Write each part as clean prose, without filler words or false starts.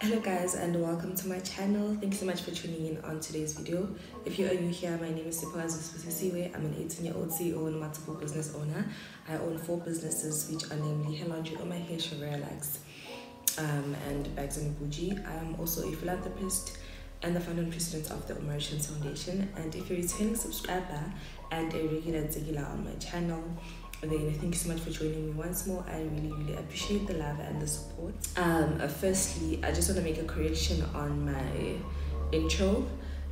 Hello guys and welcome to my channel. Thank you so much for tuning in on today's video. If you are new here, my name is Sipoazisisiwe. I'm an 18-year-old CEO and multiple business owner. I own 4 businesses which are namely Hair Laundry, On My Hair, Ringlight, and Bags and Bougie. I am also a philanthropist and the founder and president of the Americans Foundation. And if you're a returning subscriber and a regular on my channel, then thank you so much for joining me once more. I really appreciate the love and the support. Firstly, I just want to make a correction on my intro.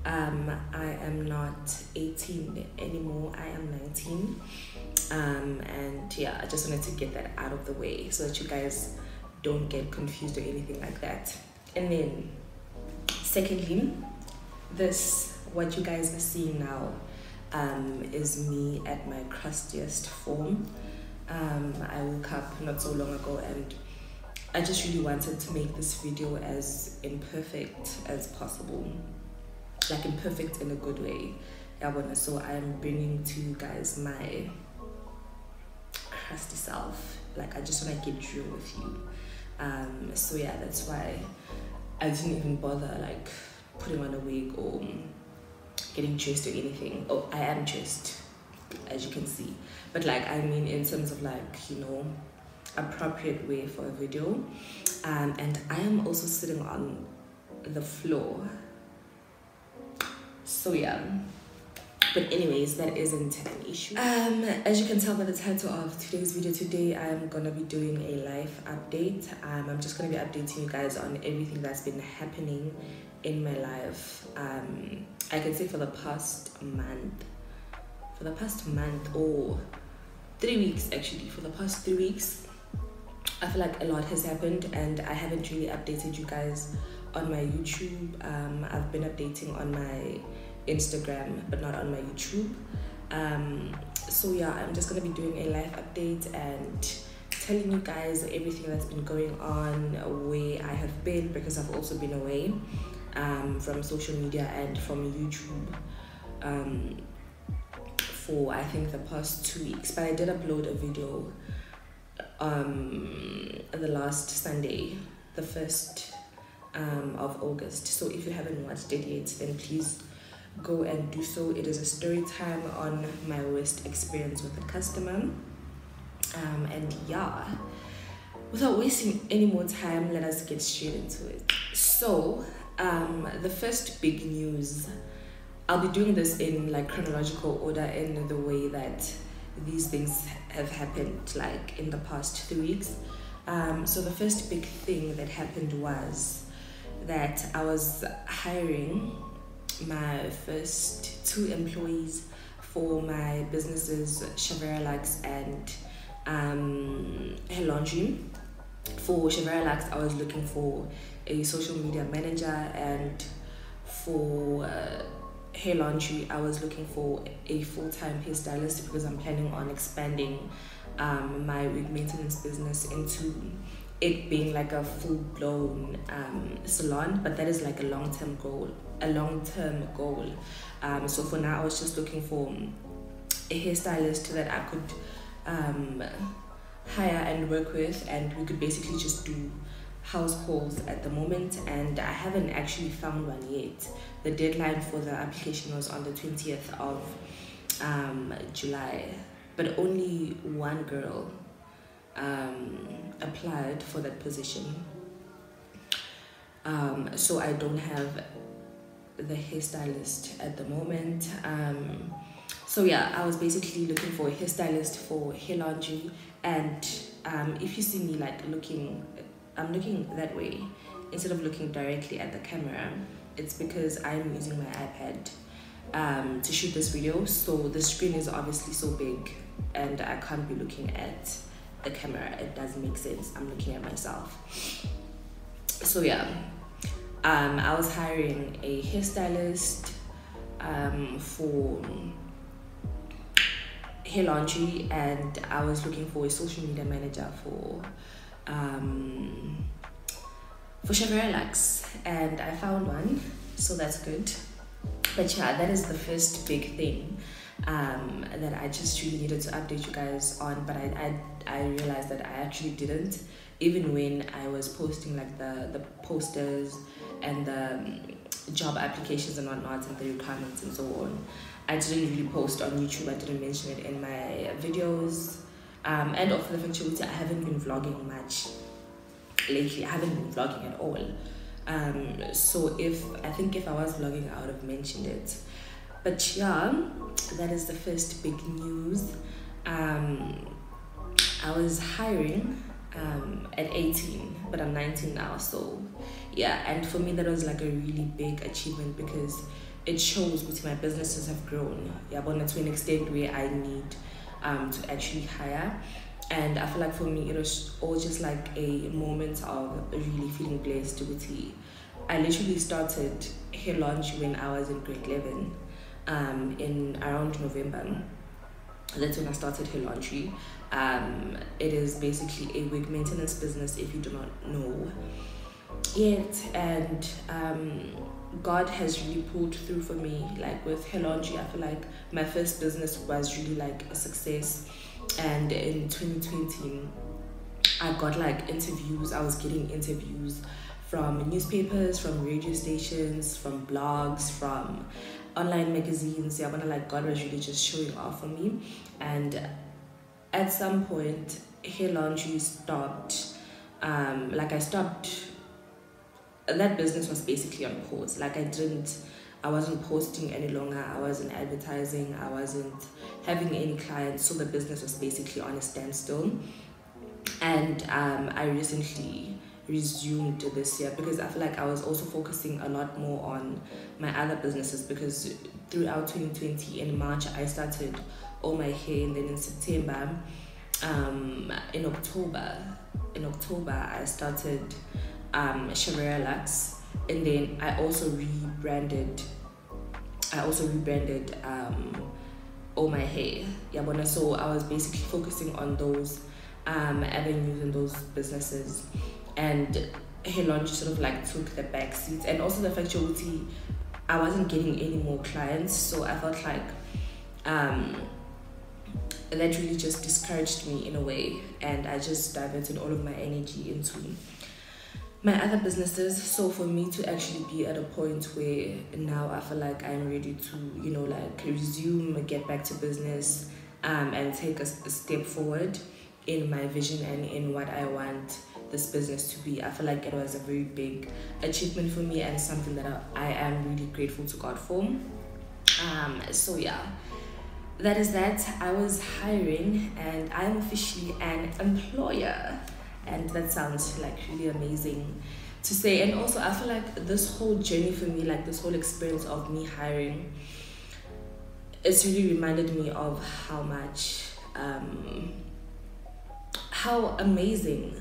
I am not 18 anymore, I am 19. And yeah, I just wanted to get that out of the way so that you guys don't get confused or anything like that. And then secondly, what you guys are seeing now is me at my crustiest form. I woke up not so long ago and I just really wanted to make this video as imperfect as possible, like imperfect in a good way. So I'm bringing to you guys my crusty self. Like I just want to get real with you. So yeah, that's why I didn't even bother like putting on a wig or getting dressed or anything. Oh, I am dressed, as you can see, but like I mean in terms of like, you know, appropriate way for a video. And I am also sitting on the floor, so yeah. But anyways, that isn't an issue. As you can tell by the title of today's video, today I'm gonna be doing a life update. I'm just gonna be updating you guys on everything that's been happening in my life. I can say for the past month or 3 weeks actually. For the past 3 weeks, I feel like a lot has happened and I haven't really updated you guys on my YouTube. I've been updating on my Instagram but not on my YouTube. So yeah, I'm just gonna be doing a life update and telling you guys everything that's been going on, where I have been, because I've also been away from social media and from YouTube for I think the past 2 weeks. But I did upload a video the last Sunday, the 1st of August. So if you haven't watched it yet, then please go and do so. It is a story time on my worst experience with a customer. And yeah, without wasting any more time, let us get straight into it. So the first big news, I'll be doing this in like chronological order in the way that these things have happened like in the past 3 weeks. So the first big thing that happened was that I was hiring my first 2 employees for my businesses Ringlight and Hair Laundry. For Ringlight, I was looking for a social media manager, and for Hair Laundry, I was looking for a full-time hairstylist because I'm planning on expanding my wig maintenance business into it being like a full-blown salon, but that is like a long-term goal. So for now, I was just looking for a hairstylist that I could hire and work with, and we could basically just do house calls at the moment, and I haven't actually found one yet. The deadline for the application was on the 20th of July, but only one girl applied for that position. So I don't have the hairstylist at the moment. So yeah, I was basically looking for a hairstylist for Hair Laundry, and if you see me like I'm looking that way instead of looking directly at the camera, it's because I'm using my iPad to shoot this video, so the screen is obviously so big and I can't be looking at the camera. It doesn't make sense. I'm looking at myself. So yeah, I was hiring a hairstylist for Hair Laundry, and I was looking for a social media manager for Ringlight, and I found one, so that's good. But yeah, that is the first big thing that I just really needed to update you guys on. But I realized that I actually didn't even when I was posting like the posters and the job applications and whatnot and the requirements and so on, I didn't really post on YouTube. I didn't mention it in my videos. And also the fact I haven't been vlogging much lately. I haven't been vlogging at all. So if I was vlogging, I would have mentioned it. But yeah, that is the first big news. I was hiring at 18, but I'm 19 now, so yeah. And for me, that was like a really big achievement because it shows that my businesses have grown. Yeah, but to an extent where I need to actually hire. And I feel like for me, it was all just like a moment of really feeling blessed with it. I literally started hair launch when I was in grade 11, in around November. That's when I started hair laundry. It is basically a wig maintenance business, if you do not know yet. And God has really pulled through for me. Like with hair laundry, I feel like my first business was really like a success. And in 2020, I got like interviews. I was getting interviews from newspapers, from radio stations, from blogs, from online magazines. Yeah, when like God was really just showing off for me. And at some point, hair laundry stopped. That business was basically on pause. Like I wasn't posting any longer. I wasn't advertising. I wasn't having any clients. So the business was basically on a standstill. And I recently resumed this year because I feel like I was also focusing a lot more on my other businesses, because throughout 2020 in March I started All My Hair, and then in September, in October I started Sharia Lux, and then I also rebranded All My Hair. Yeah, so I was basically focusing on those avenues and those businesses, and hair laundry sort of like took the back seat. And also the fact I wasn't getting any more clients, so I felt like that really just discouraged me in a way, and I just diverted all of my energy into my other businesses. So for me to actually be at a point where now I feel like I'm ready to resume, get back to business, and take a step forward in my vision and in what I want this business to be, I feel like it was a very big achievement for me, and something that I am really grateful to God for. So yeah, that is that. I was hiring, and I'm officially an employer, and that sounds like really amazing to say. And also I feel like this whole journey for me, like this whole experience of me hiring, it's really reminded me of how much how amazing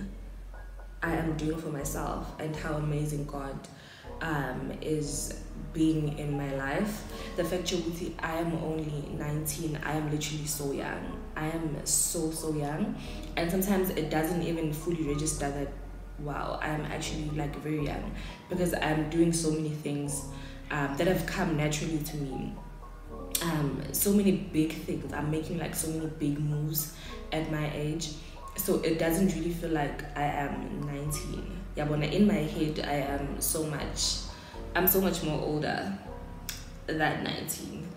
I am doing for myself, and how amazing God is being in my life. The fact that I am only 19, I am literally so young. I am so young, and sometimes it doesn't even fully register that wow, I am actually like very young, because I'm doing so many things that have come naturally to me. So many big things. I'm making like so many big moves at my age. So it doesn't really feel like I am 19. Yeah, but in my head, I'm so much more older than 19.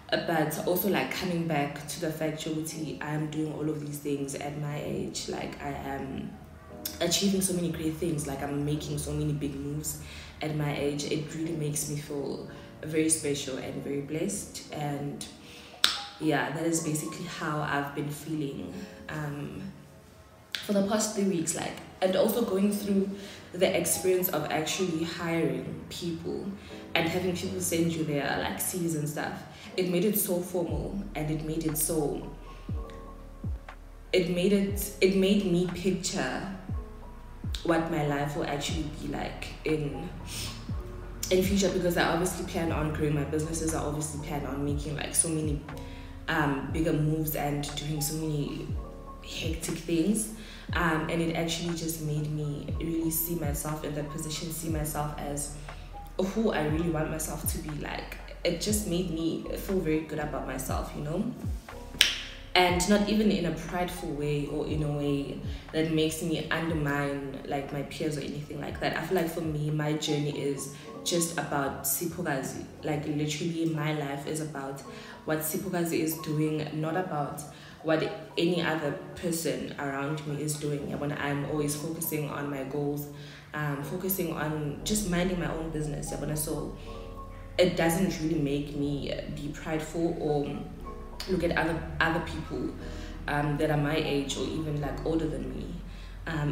But also like coming back to the factuality, I'm doing all of these things at my age. Like I am achieving so many great things. Like I'm making so many big moves at my age. It really makes me feel very special and very blessed. And yeah, that is basically how I've been feeling for the past 3 weeks, like, and also going through the experience of actually hiring people and having people send you their like CVs and stuff. It made it so formal, and it made me picture what my life will actually be like in future, because I obviously plan on growing my businesses. I obviously plan on making like so many bigger moves and doing so many hectic things, and it actually just made me really see myself in that position, see myself as who I really want myself to be. Like it just made me feel very good about myself, and not even in a prideful way or in a way that makes me undermine like my peers or anything like that. I feel like for me, my journey is just about Sipokazi. Like literally my life is about what Sipokazi is doing, not about what any other person around me is doing. When I'm always focusing on my goals, focusing on just minding my own business. So it doesn't really make me be prideful or look at other people that are my age or even like older than me.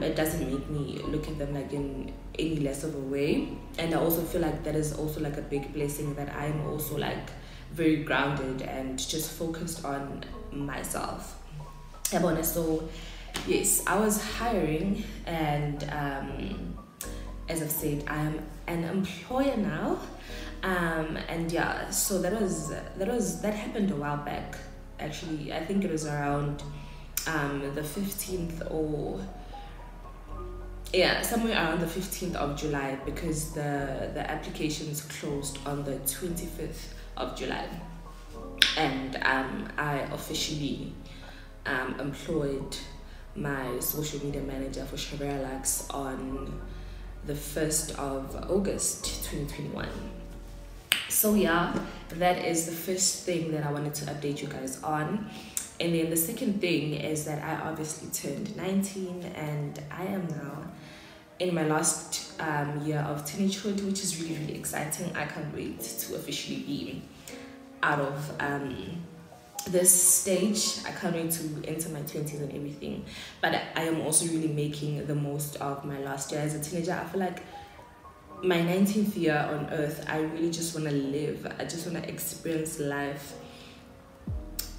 It doesn't make me look at them like in any less of a way. And I also feel like that is also like a big blessing, that I'm also like very grounded and just focused on myself. So yes, I was hiring, and as I've said, I'm an employer now. And yeah, so that happened a while back. Actually, I think it was around the 15th, or yeah, somewhere around the 15th of July, because the applications closed on the 25th of July, and I officially employed my social media manager for Shabera Lux on the 1st of August 2021. So yeah, that is the first thing that I wanted to update you guys on. And then the second thing is that I obviously turned 19, and I am now in my last year of teenagehood, which is really, really exciting. I can't wait to officially be out of this stage. I can't wait to enter my 20s and everything. But I am also really making the most of my last year as a teenager. I feel like my 19th year on earth, I really just want to live. I just want to experience life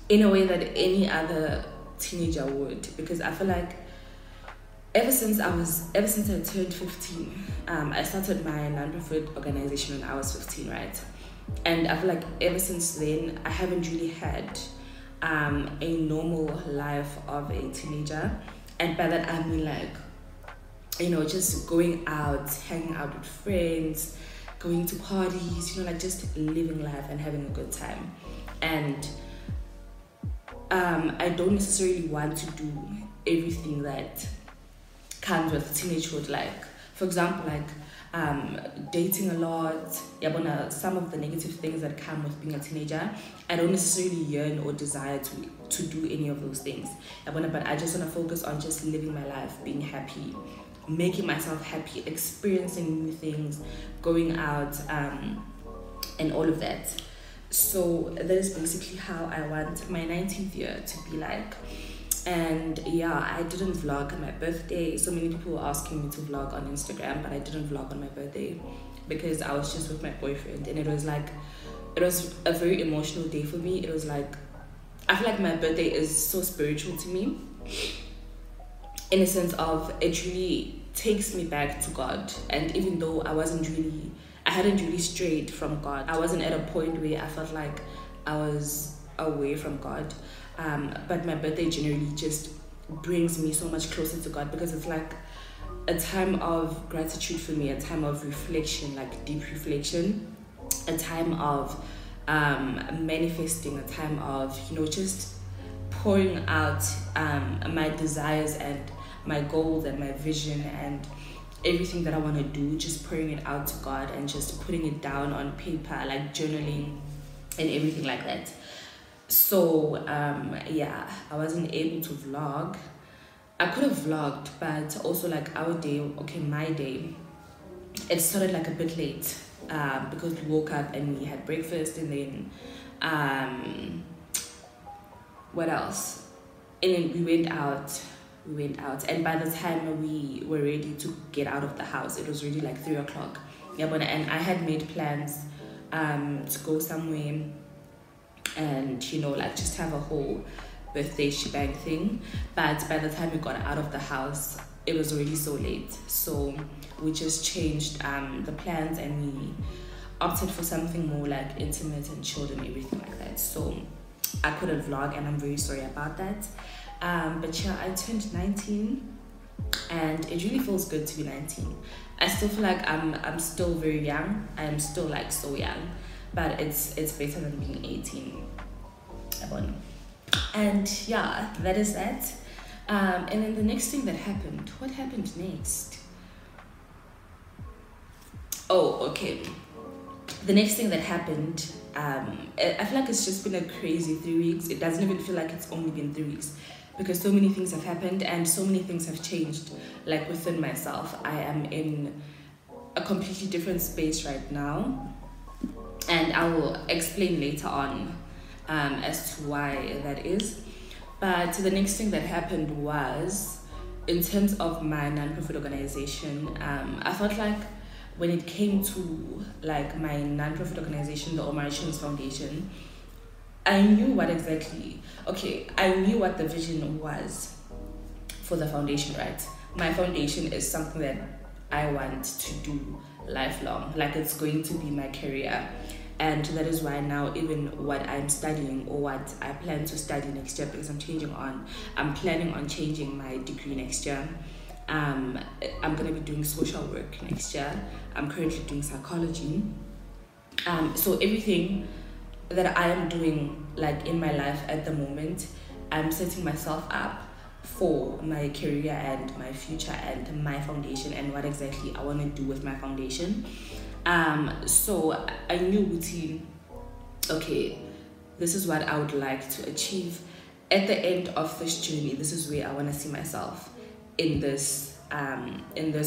in a way that any other teenager would, because I feel like ever since I turned 15, I started my non-profit organization when I was 15, right? And I feel like ever since then, I haven't really had a normal life of a teenager. And by that I mean like, just going out, hanging out with friends, going to parties, like just living life and having a good time. And I don't necessarily want to do everything that comes with teenagehood. Like, for example, like dating a lot, some of the negative things that come with being a teenager. I don't necessarily yearn or desire to do any of those things. But I just want to focus on just living my life, being happy, making myself happy, experiencing new things, going out, and all of that. So that is basically how I want my 19th year to be like. And yeah, I didn't vlog on my birthday. So many people were asking me to vlog on Instagram, but I didn't vlog on my birthday because I was just with my boyfriend, and it was a very emotional day for me. It was like, I feel like my birthday is so spiritual to me, in a sense of it really takes me back to God. And even though I hadn't really strayed from God, I wasn't at a point where I felt like I was away from God. But my birthday generally just brings me so much closer to God, because it's like a time of gratitude for me, a time of reflection, like deep reflection, a time of manifesting, a time of, just pouring out my desires and my goals and my vision and everything that I want to do, just pouring it out to God and just putting it down on paper, like journaling and everything like that. So yeah, I wasn't able to vlog. I could have vlogged, but also like my day, it started like a bit late because we woke up and we had breakfast, and then what else? And then we went out, and by the time we were ready to get out of the house, it was already like 3 o'clock. And I had made plans to go somewhere and like just have a whole birthday shebang thing. But by the time we got out of the house, it was already so late. So we just changed the plans, and we opted for something more like intimate and chilled and everything like that. So I couldn't vlog, and I'm very sorry about that. But yeah, I turned 19, and it really feels good to be 19. I still feel like I'm still very young. I'm still like so young, but it's better than being 18. And yeah, that is that. And then the next thing that happened, what happened next? Oh, okay. The next thing that happened, I feel like it's just been a crazy 3 weeks. It doesn't even feel like it's only been 3 weeks, because so many things have happened and so many things have changed, like within myself. I am in a completely different space right now, and I will explain later on as to why that is. But the next thing that happened was, in terms of my non-profit organization, I felt like when it came to like my non-profit organization, the Omarichans Foundation, I knew what the vision was for the foundation, right? My foundation is something that I want to do lifelong, like it's going to be my career. And that is why now, even what I'm studying or what I plan to study next year, because I'm planning on changing my degree next year. I'm going to be doing social work next year. I'm currently doing psychology. So everything that I am doing like in my life at the moment, I'm setting myself up for my career and my future and my foundation and what exactly I want to do with my foundation. So I knew, okay, this is what I would like to achieve at the end of this journey. This is where I want to see myself in this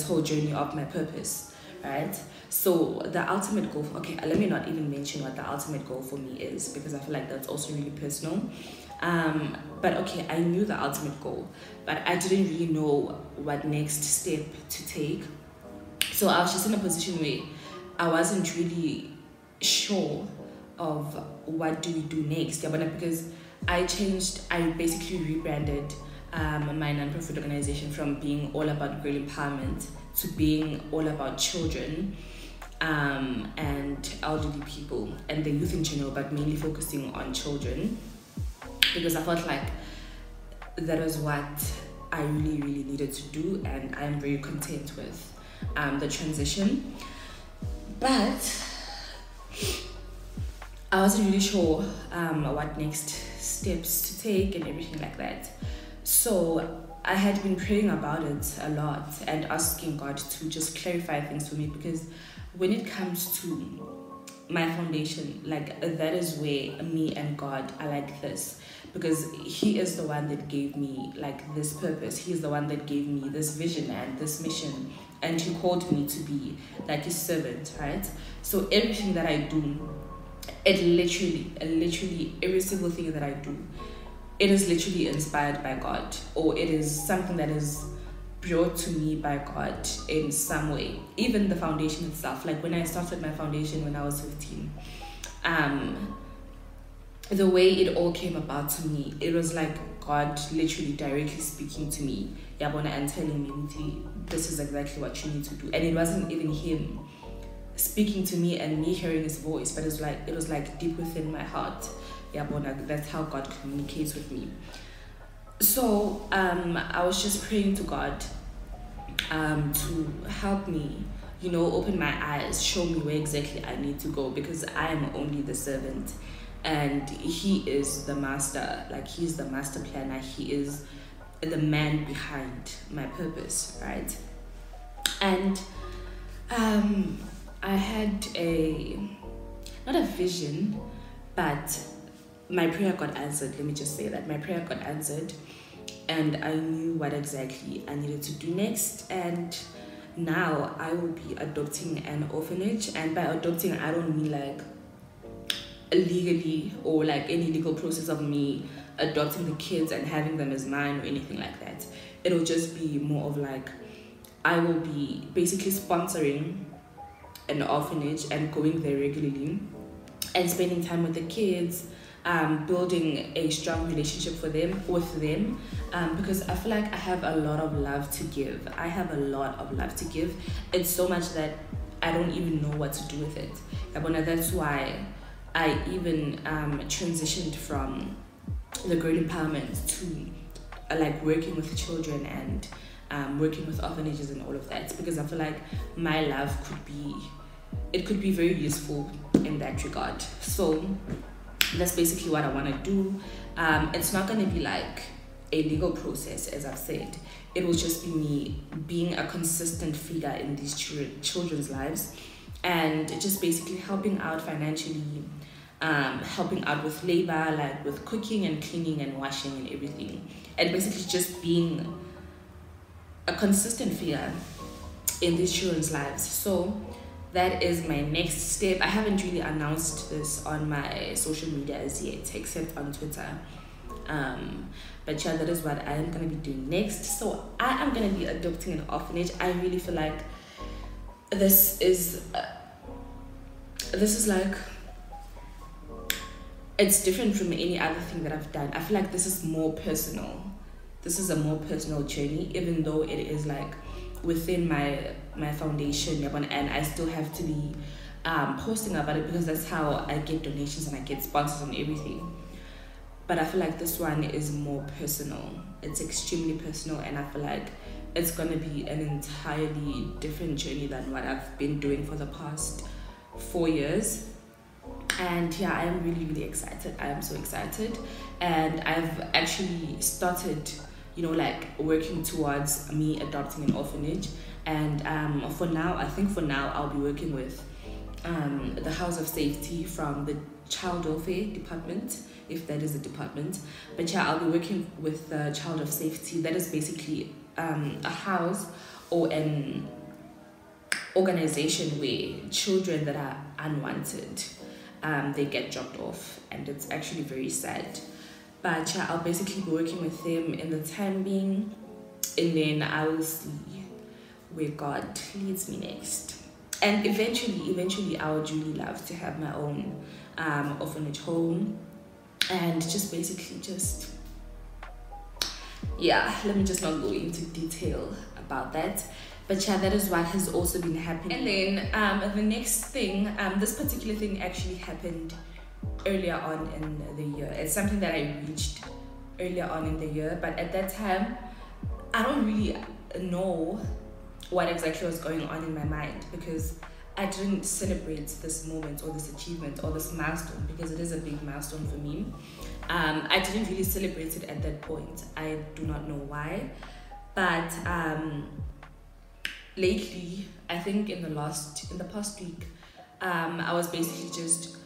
whole journey of my purpose, right? So the ultimate goal, let me not even mention what the ultimate goal for me is, because I feel like that's also really personal. But okay, I knew the ultimate goal, but I didn't really know what next step to take. So I was just in a position where I wasn't really sure of what do we do next. Yeah, but because I basically rebranded my non-profit organization from being all about girl empowerment to being all about children and elderly people and the youth in general, but mainly focusing on children, because I felt like that was what I really, really needed to do, and I'm very content with the transition. But I wasn't really sure what next steps to take and everything like that. So I had been praying about it a lot and asking God to just clarify things for me, because when it comes to my foundation, like that is where me and God are like this, because He is the one that gave me like this purpose. He's the one that gave me this vision and this mission, and He called me to be like His servant, right? So everything that I do, it literally every single thing that I do, it is literally inspired by God, or it is something that is brought to me by God in some way. Even the foundation itself, like when I started my foundation when I was 15, the way it all came about to me, it was like God literally directly speaking to me, Yabona, and telling me, this is exactly what you need to do. And it wasn't even Him speaking to me and me hearing His voice, but it was like deep within my heart. Yabona, that's how God communicates with me. So I was just praying to God to help me, open my eyes, show me where exactly I need to go, because I am only the servant and He is the master. Like, He's the master planner. He is the man behind my purpose, right? And I had not a vision, but my prayer got answered. Let me just say that my prayer got answered, and I knew what exactly I needed to do next. And now I will be adopting an orphanage, and by adopting, I don't mean like legally or like any legal process of me adopting the kids and having them as mine or anything like that. It'll just be more of like, I will be basically sponsoring an orphanage and going there regularly and spending time with the kids, building a strong relationship with them, because I feel like I have a lot of love to give. It's so much that I don't even know what to do with it. That's why I even transitioned from the girl empowerment to like working with children and working with orphanages and all of that, because I feel like my love could be very useful in that regard. So that's basically what I want to do. It's not going to be like a legal process, as I've said. It will just be me being a consistent figure in these children's lives, and just basically helping out financially, helping out with labor, like with cooking and cleaning and washing and everything, and basically just being a consistent figure in these children's lives. So that is my next step. I haven't really announced this on my social media as yet, except on Twitter. But yeah, that is what I am going to be doing next. So I am going to be adopting an orphanage. I really feel like this is like, it's different from any other thing that I've done. I feel like this is more personal. This is a more personal journey, even though it is like within my foundation, and I still have to be posting about it because that's how I get donations and I get sponsors and everything. But I feel like this one is more personal. It's extremely personal, and I feel like it's gonna be an entirely different journey than what I've been doing for the past 4 years. And yeah, I am really, really excited. I am so excited. And I've actually started, like working towards me adopting an orphanage. And for now, I'll be working with the House of Safety from the Child Welfare Department, if that is a department. But yeah, I'll be working with the Child of Safety. That is basically a house or an organization where children that are unwanted, they get dropped off, and it's actually very sad. But yeah, I'll basically be working with them in the time being, and then I will see where God leads me next. And eventually I would really love to have my own orphanage home, and just basically let me just not go into detail about that. But yeah, that is what has also been happening. And then the next thing, this particular thing actually happened earlier on in the year. It's something that I reached earlier on in the year, but at that time I don't really know what exactly was going on in my mind, because I didn't celebrate this moment or this achievement or this milestone, because it is a big milestone for me. I didn't really celebrate it at that point. I do not know why, but lately, I think in the past week, I was basically just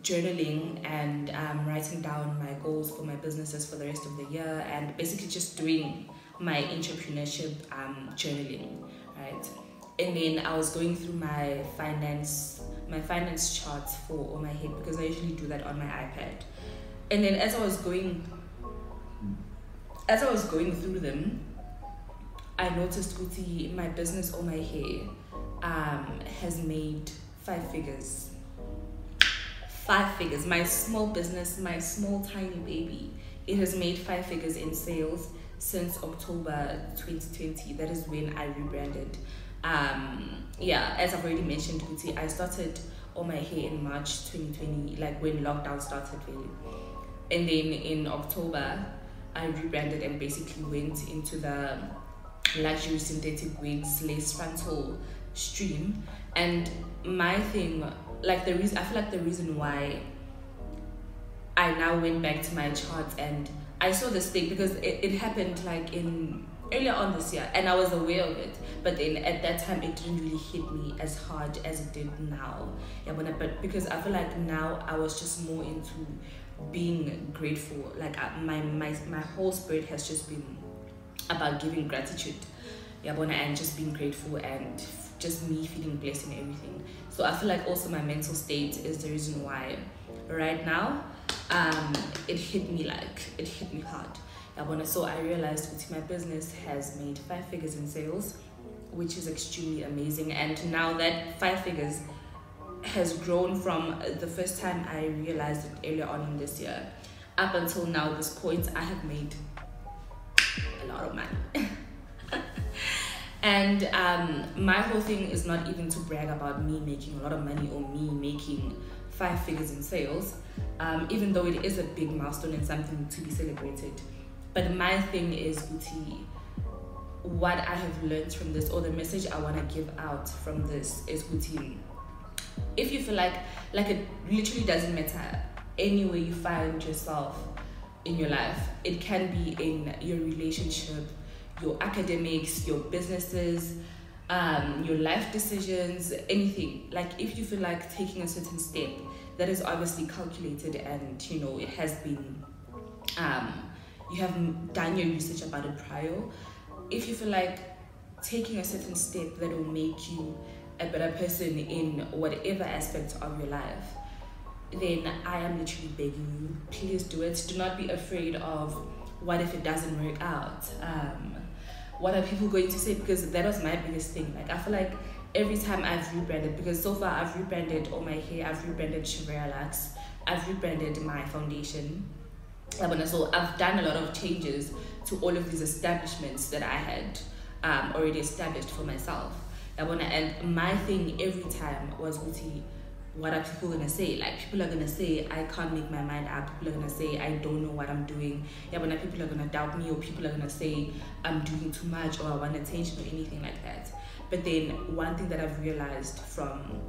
journaling and writing down my goals for my businesses for the rest of the year, and basically just doing my entrepreneurship journaling, right? And then I was going through my finance charts for on my head, because I usually do that on my iPad. And then as I was going through them, I noticed my business or my hair has made 5 figures. 5 figures. My small business, my small tiny baby, it has made 5 figures in sales since October 2020. That is when I rebranded. As I've already mentioned, I started on my hair in March 2020, like when lockdown started really. And then in October, I rebranded and basically went into the luxury synthetic wigs lace frontal stream. And my thing, I feel like the reason why I now went back to my charts and I saw this thing, because it happened like in earlier on this year, and I was aware of it, but then at that time it didn't really hit me as hard as it did now. But because I feel like now I was just more into being grateful. Like my whole spirit has just been about giving gratitude, and just being grateful, and just me feeling blessed and everything. So I feel like also my mental state is the reason why right now it hit me hard. So I realized that my business has made 5 figures in sales, which is extremely amazing. And now that 5 figures has grown from the first time I realized it earlier on in this year up until now, this point, I have made a lot of money. And my whole thing is not even to brag about me making a lot of money or me making 5 figures in sales, even though it is a big milestone and something to be celebrated. But my thing is, what I have learned from this, or the message I want to give out from this is, if you feel like it literally doesn't matter anywhere you find yourself in your life. It can be in your relationship, your academics, your businesses, your life decisions, anything. Like if you feel like taking a certain step that is obviously calculated and it has been you have done your research about it prior. If you feel like taking a certain step that will make you a better person in whatever aspect of your life, then I am literally begging you, please do it. Do not be afraid of what if it doesn't work out. What are people going to say? Because that was my biggest thing. Like I feel like every time I've rebranded, because so far I've rebranded all my hair, I've rebranded Shivera Lux, I've rebranded my foundation. So I've done a lot of changes to all of these establishments that I had already established for myself. And my thing every time was, what are people gonna say? Like people are gonna say I can't make my mind up. People are gonna say I don't know what I'm doing. People are gonna doubt me, or people are gonna say I'm doing too much, or I want attention, or anything like that. But then one thing that I've realized from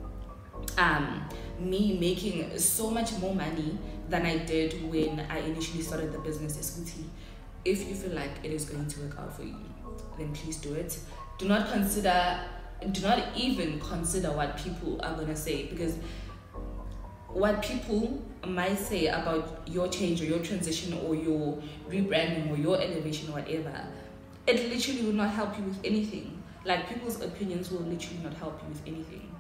me making so much more money than I did when I initially started the business is, if you feel like it is going to work out for you, then please do it. Do not even consider what people are gonna say, because what people might say about your change or your transition or your rebranding or your elevation or whatever, it literally will not help you with anything. Like people's opinions will literally not help you with anything.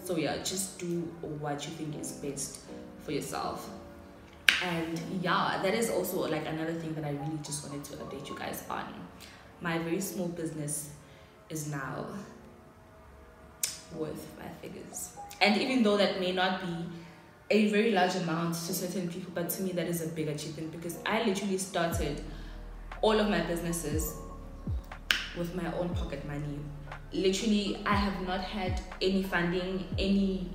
So yeah, just do what you think is best for yourself. And yeah, that is also like another thing that I really just wanted to update you guys on. My very small business is now worth 5 figures. And even though that may not be a very large amount to certain people, but to me that is a big achievement, because I literally started all of my businesses with my own pocket money. Literally, I have not had any funding, any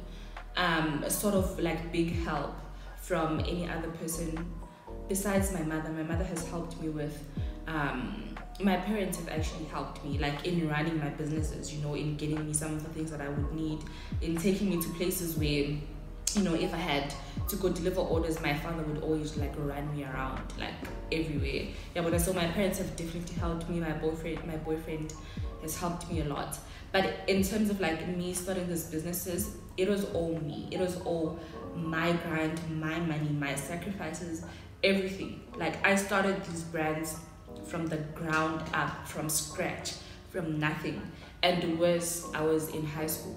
sort of like big help from any other person besides my mother. My mother has helped me with my parents have actually helped me, like in running my businesses, in getting me some of the things that I would need, in taking me to places where, if I had to go deliver orders, my father would always like run me around like everywhere. But so my parents have definitely helped me. My boyfriend has helped me a lot. But in terms of like me starting these businesses, it was all me. It was all my grind, my money, my sacrifices, everything. Like I started these brands from the ground up, from scratch, from nothing. And worse, I was in high school.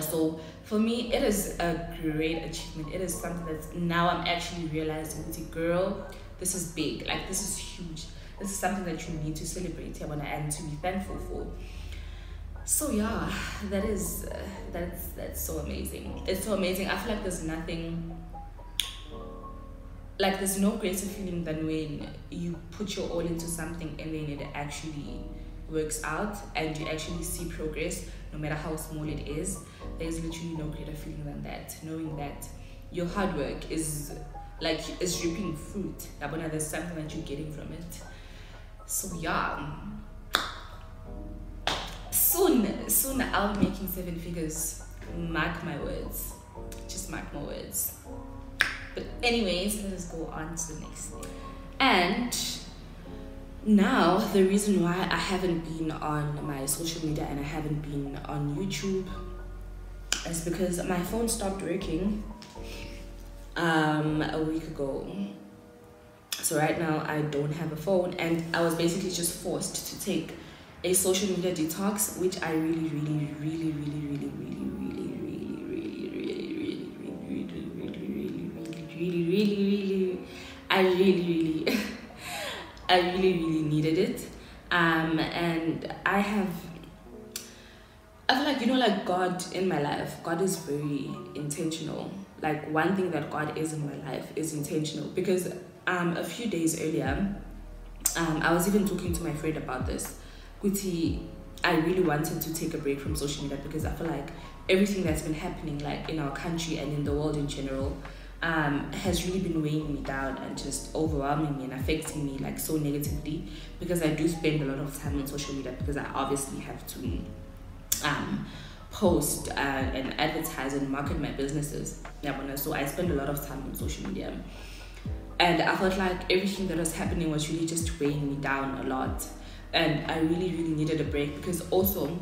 So for me, it is a great achievement. It is something that now I'm actually realizing, girl, this is big. Like this is huge. This is something that you need to celebrate and to be thankful for. So yeah, that's so amazing. It's so amazing. I feel like there's nothing, like there's no greater feeling than when you put your all into something and then it actually works out and you actually see progress, no matter how small it is. There's literally no greater feeling than that, knowing that your hard work is reaping fruit. There's something that you're getting from it. So yeah, soon I'll be making 7 figures. Mark my words. Just mark my words. But anyways, let us go on to the next thing. And now the reason why I haven't been on my social media and I haven't been on YouTube is because my phone stopped working a week ago. So right now I don't have a phone, and I was basically just forced to take a social media detox, which I really needed it. And I feel like God in my life, God is very intentional. Like one thing that God is in my life is intentional, because a few days earlier I was even talking to my friend about this. I really wanted to take a break from social media, because I feel like everything that's been happening like in our country and in the world in general has really been weighing me down and just overwhelming me and affecting me like so negatively, because I do spend a lot of time on social media, because I obviously have to post and advertise and market my businesses. So I spend a lot of time on social media, and I felt like everything that was happening was really just weighing me down a lot, and I really needed a break, because also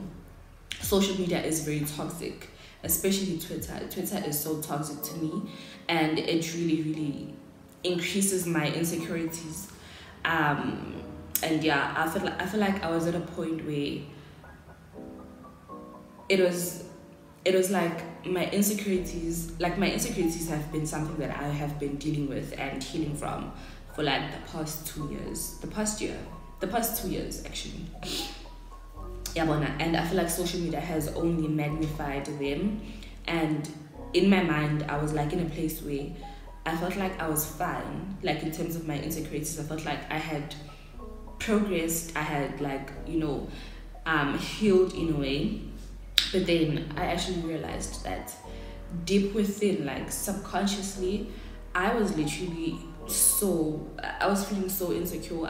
social media is very toxic, especially Twitter. Twitter is so toxic to me, and it really increases my insecurities. And yeah, I feel like I was at a point where it was like my insecurities have been something that I have been dealing with and healing from for like the past 2 years, the past 2 years actually. And I feel like social media has only magnified them, and in my mind I was like in a place where I felt like I was fine, like in terms of my insecurities. I felt like I had progressed, I had like, healed in a way. But then I actually realized that deep within, like subconsciously, I was feeling so insecure.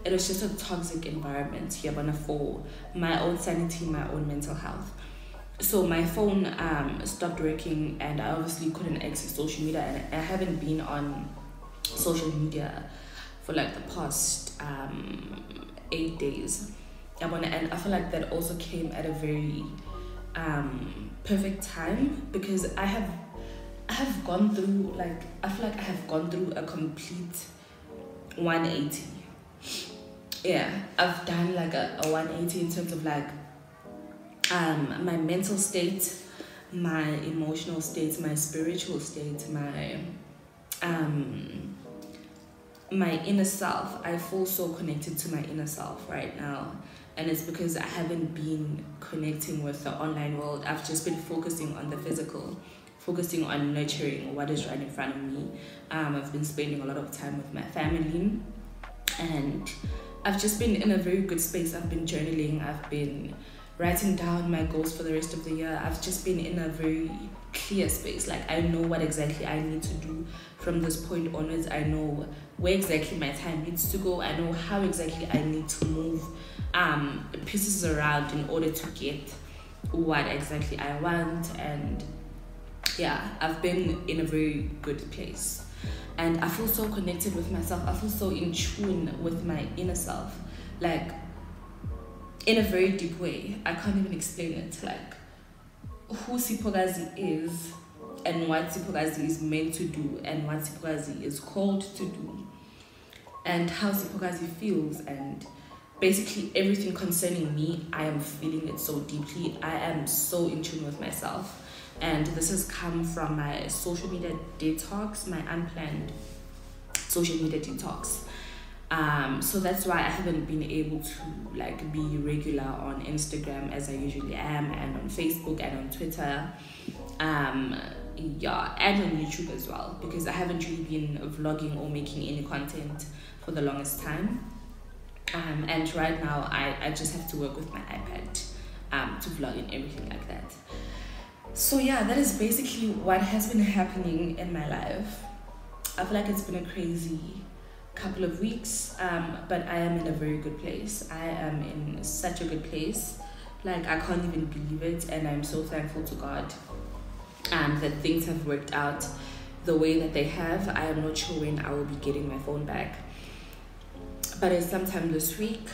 It was just a toxic environment here, for my own sanity, my own mental health. So my phone stopped working, and I obviously couldn't access social media, and I haven't been on social media for like the past 8 days. And I feel like that also came at a very perfect time, because I have gone through, like, I feel like I have gone through a complete 180. Yeah, I've done like a 180 in terms of like my mental state, my emotional state, my spiritual state, my inner self. I feel so connected to my inner self right now, and it's because I haven't been connecting with the online world. I've just been focusing on the physical, focusing on nurturing what is right in front of me. I've been spending a lot of time with my family, and I've just been in a very good space. I've been journaling, I've been writing down my goals for the rest of the year. I've just been in a very clear space. Like, I know what exactly I need to do from this point onwards. I know where exactly my time needs to go. I know how exactly I need to move pieces around in order to get what exactly I want. And yeah, I've been in a very good place, and I feel so connected with myself. I feel so in tune with my inner self, like in a very deep way. I can't even explain it. Like, who Sipokazi is and what Sipokazi is meant to do and what Sipokazi is called to do, and how Sipokazi feels, and basically everything concerning me. I am feeling it so deeply. I am so in tune with myself, and this has come from my social media detox, my unplanned social media detox. So that's why I haven't been able to like be regular on Instagram as I usually am, and on Facebook and on Twitter, and on YouTube as well, because I haven't really been vlogging or making any content for the longest time. And right now I just have to work with my iPad to vlog and everything like that. So yeah, that is basically what has been happening in my life. I feel like it's been a crazy couple of weeks, but I am in a very good place. I am in such a good place, like I can't even believe it, and I'm so thankful to God that things have worked out the way that they have. I am not sure when I will be getting my phone back, but it's sometime this week.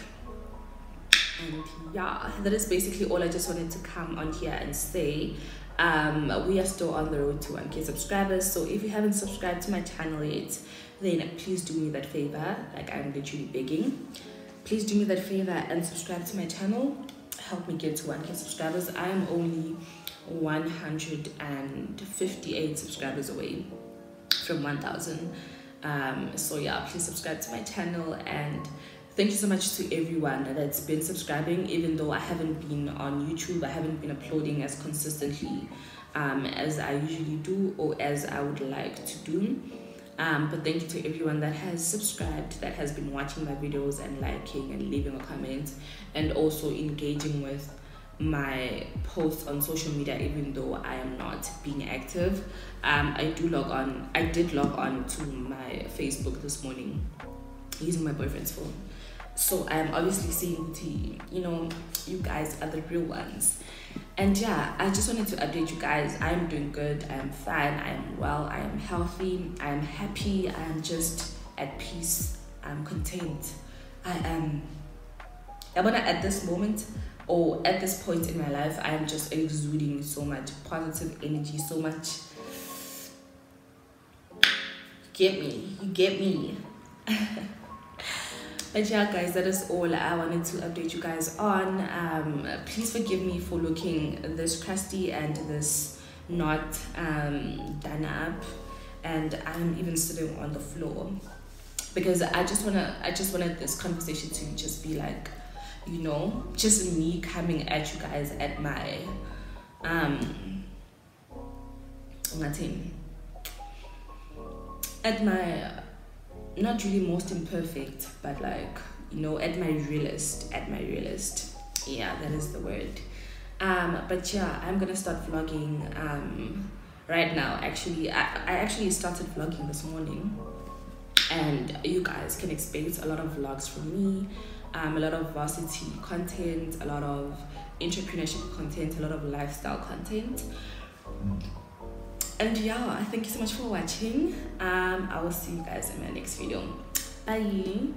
And yeah, that is basically all I just wanted to come on here and say. We are still on the road to 1K subscribers, so if you haven't subscribed to my channel yet, then please do me that favor. Like, I'm literally begging. Please do me that favor and subscribe to my channel. Help me get to 1K subscribers. I am only 158 subscribers away from 1,000. So yeah, please subscribe to my channel, and thank you so much to everyone that's been subscribing. Even though I haven't been on YouTube, I haven't been uploading as consistently as I usually do, or as I would like to do. But thank you to everyone that has subscribed, that has been watching my videos and liking and leaving a comment, and also engaging with my posts on social media, even though I am not being active. I did log on to my Facebook this morning using my boyfriend's phone. So I'm obviously saying to you guys are the real ones. And yeah, I just wanted to update you guys. I'm doing good, I'm fine, I'm well, I'm healthy, I'm happy, I'm just at peace, I'm content. I'm gonna at this moment, or at this point in my life, I'm just exuding so much positive energy, so much. You get me. But yeah, guys, that is all I wanted to update you guys on. Please forgive me for looking this crusty and this not done up, and I'm even sitting on the floor because I just wanted this conversation to just be like, just me coming at you guys at my at my not really most imperfect, but like at my realist. Yeah, that is the word. But yeah, I'm gonna start vlogging right now. Actually, I actually started vlogging this morning, and you guys can expect a lot of vlogs from me, a lot of varsity content, a lot of entrepreneurship content, a lot of lifestyle content. And yeah, thank you so much for watching. I will see you guys in my next video. Bye.